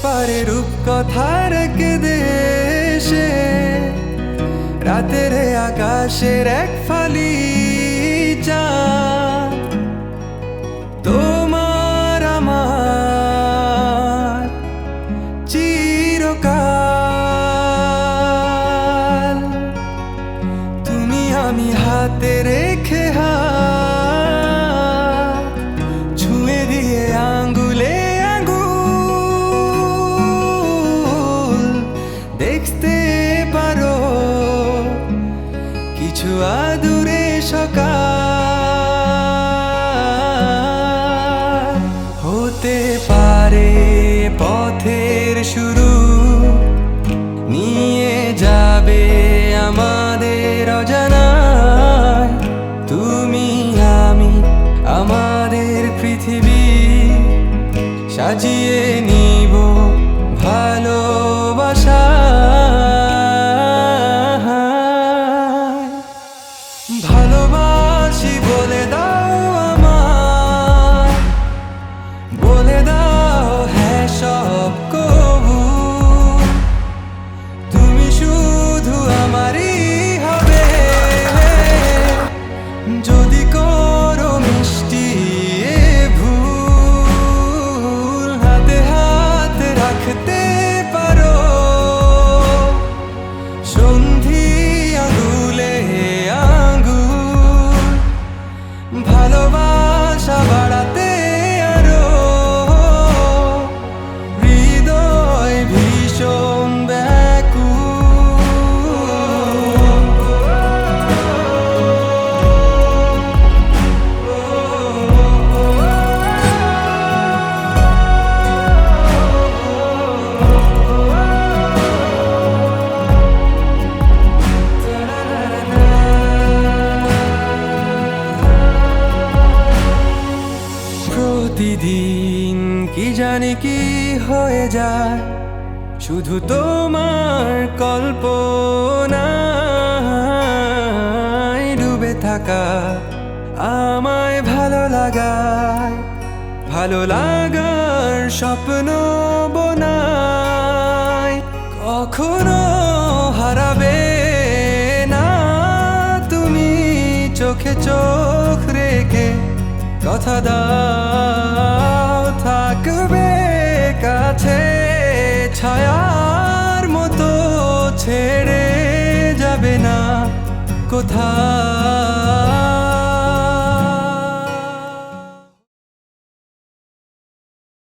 পারে রূপকথার এক দেশে, রাতের আকাশের এক ফালি চাঁদ। তোমার আমার চিরকাল, তুমি আমি হাতে রেখে হাত ছুঁয়ে দিয়ে আঙ্গুলে আঙ্গুল দেখতে পারো কিছু আদুরে সকাল। হতে পারে পথের শুরু, নিয়ে যাবে আমাদের অজানায়। তুমি আমি আমাদের পৃথিবী সাজিয়ে নিব ভালোবাসা। ভালোবাসি বলে দাও আমায়, বলে দাও হ্যাঁ সব কবু। তুমি শুধু আমারই হবে, যদি করো মিষ্টি এ ভুল। হাতে হাত রাখতে পারো সন্ধি আঙুলে আঙ্গুল, ভালোবাসা বাড়াতে আরো হৃদয় ভীষণ প্রতিদিন কি জানি কি হয়ে যায়, শুধু তোমার কল্পনায় ডুবে থাকা আমায় ভালো লাগায়। ভালো লাগার স্বপ্ন বোনায়, কখনো হারাবে না তুমি চোখে চোখ রেখে। কথা দাও থাকবে কাছে, ছায়ার মতো ছেড়ে যাবে না কোথাও।